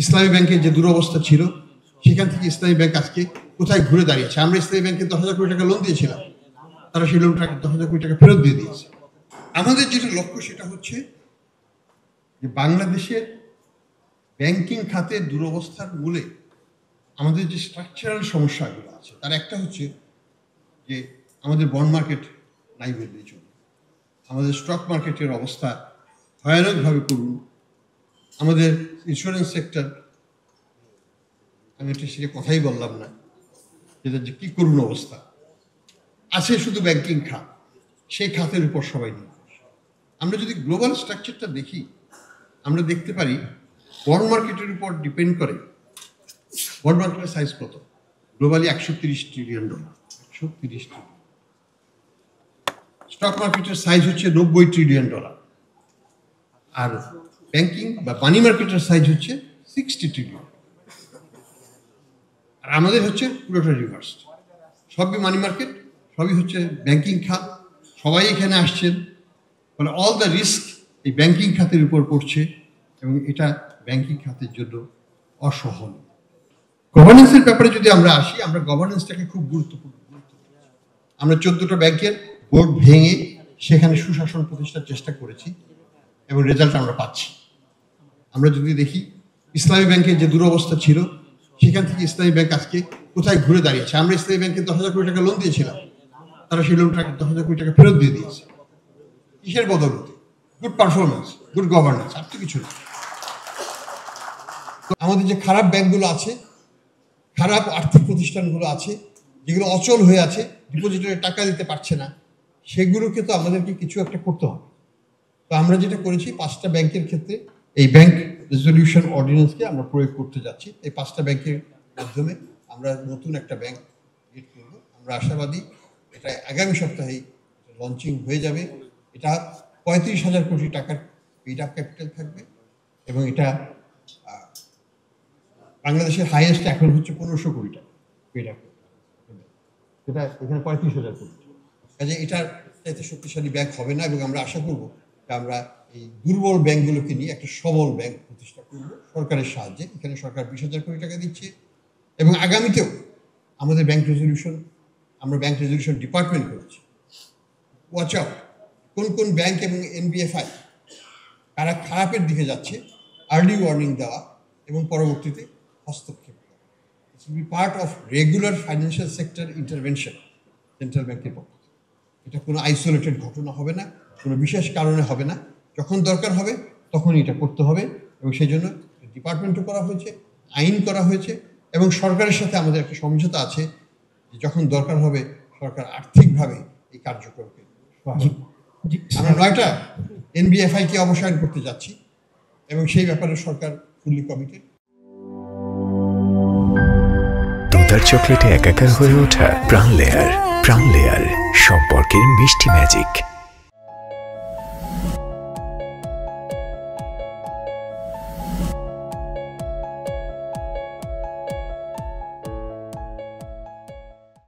ইসলামী ব্যাংকের যে দুরবস্থা ছিল সেখান থেকে ইসলামী ব্যাংক আজকে কোথায় ঘুরে দাঁড়িয়েছে। আমরা ইসলামী ব্যাংকে 10,000 কোটি টাকা লোন দিয়েছিলাম, তারা সেই লোনটা 10,000 কোটি টাকা ফেরত দিয়ে দিয়েছে। আমাদের যেটা লক্ষ্য সেটা হচ্ছে যে বাংলাদেশের ব্যাংকিং খাতের দুরবস্থার মূলে আমাদের যে স্ট্রাকচারাল সমস্যাগুলো আছে তার একটা হচ্ছে যে আমাদের বন্ড মার্কেট নাই বললেই চলে, আমাদের স্টক মার্কেটের অবস্থা ভয়ানকভাবে করুন, আমাদের ইন্স্যুরেন্স সেক্টর, আমি এটা সেটা কথাই বললাম না, যেটা যে কী করুন অবস্থা আছে। শুধু ব্যাংকিং খাত, সেই খাতের উপর সবাই নির্ভরশীল। আমরা যদি গ্লোবাল স্ট্রাকচারটা দেখি আমরা দেখতে পারি বন্ড মার্কেটের উপর ডিপেন্ড করে। বন্ড মার্কেটের সাইজ কত গ্লোবালি? $130 ট্রিলিয়ন। 130 ট্রিলিয়ন। স্টক মার্কেটের সাইজ হচ্ছে $90 ট্রিলিয়ন, আর ব্যাংকিং বা মানি মার্কেটের সাইজ হচ্ছে 60 ট্রিলিয়ন। আর আমাদের হচ্ছে পুরোটা রিভার্স, সবই মানি মার্কেট, সবই হচ্ছে ব্যাংকিং খাত, সবাই এখানে আসছেন, মানে অল দ্য রিস্ক এই ব্যাংকিং খাতের উপর পড়ছে এবং এটা ব্যাংকিং খাতের জন্য অসহনীয়। গভর্নেন্সের ব্যাপারে যদি আমরা আসি, আমরা গভর্নেন্সটাকে খুব গুরুত্বপূর্ণ। আমরা 14টা ব্যাংকের বোর্ড ভেঙে সেখানে সুশাসন প্রতিষ্ঠার চেষ্টা করেছি এবং রেজাল্ট আমরা পাচ্ছি। আমরা যদি দেখি ইসলামী ব্যাংকের যে দুরবস্থা ছিল সেখান থেকে ইসলামী ব্যাংক আজকে কোথায় ঘুরে দাঁড়িয়েছে। আমরা ইসলামী ব্যাংকে 10,000 কোটি টাকা লোন দিয়েছিলাম, তারা সেই লোনটা 10,000 কোটি টাকা ফেরত দিয়ে দিয়েছে। কিসের বদৌলতে? গুড পারফরমেন্স, গুড গভর্নেন্স, আর তো কিছু না। আমাদের যে খারাপ ব্যাংকগুলো আছে, খারাপ আর্থিক প্রতিষ্ঠানগুলো আছে, যেগুলো অচল হয়ে আছে, ডিপোজিটরে টাকা দিতে পারছে না, সেগুলোকে তো আমাদেরকে কিছু একটা করতে হবে। তো আমরা যেটা করেছি 5টা ব্যাংকের ক্ষেত্রে এই ব্যাংক রেজলিউশন অর্ডিন্যান্সকে আমরা প্রয়োগ করতে যাচ্ছি। এই 5টা ব্যাংকের মাধ্যমে আমরা নতুন একটা ব্যাংক ক্রিয়েট করব। আমরা আশাবাদী এটা আগামী সপ্তাহেই লঞ্চিং হয়ে যাবে। এটা 35,000 কোটি টাকার পেইড আপ ক্যাপিটাল থাকবে এবং এটা বাংলাদেশের হাইয়েস্ট এখন হচ্ছে 1500 কোটি টাকা পেইড আপ ক্যাপিটাল, এটা এখানে 35,000 কোটি। কাজে এটার চাইতে শক্তিশালী ব্যাংক হবে না এবং আমরা আশা করব যে আমরা এই দুর্বল ব্যাংকগুলোকে নিয়ে একটা সবল ব্যাংক প্রতিষ্ঠা করব সরকারের সাহায্যে। এখানে সরকার 20,000 কোটি টাকা দিচ্ছে এবং আগামীতেও আমাদের আমরা ব্যাংক রেজলিউশন ডিপার্টমেন্ট করেছি। ওয়াচ আউট, কোন কোন ব্যাংক এবং এনবিএফআই তারা খারাপের দিকে যাচ্ছে, আর্লি ওয়ার্নিং দেওয়া এবং পরবর্তীতে হস্তক্ষেপ করা। It's will be part of regular financial sector intervention central ব্যাংকের পক্ষ থেকে। এটা কোনো আইসোলেটেড ঘটনা হবে না, কোনো বিশেষ কারণে হবে না, যখন দরকার হবে তখনই এটা করতে হবে এবং সেই জন্য ডিপার্টমেন্টও করা হয়েছে, আইন করা হয়েছে এবং সরকারের সাথে আমাদের একটা সমঝোতা আছে যে যখন দরকার হবে সরকার আর্থিকভাবে এই কার্যক্রমকে আমরা 9টা এনবিএফআইকে অবসায়ন করতে যাচ্ছি এবং সেই ব্যাপারে সরকার ফুললি কমিটেড। দুধার চকলেটে একাকার হয়ে ওঠা প্রাণ লেয়ার সম্পর্কের মিষ্টি ম্যাজিক।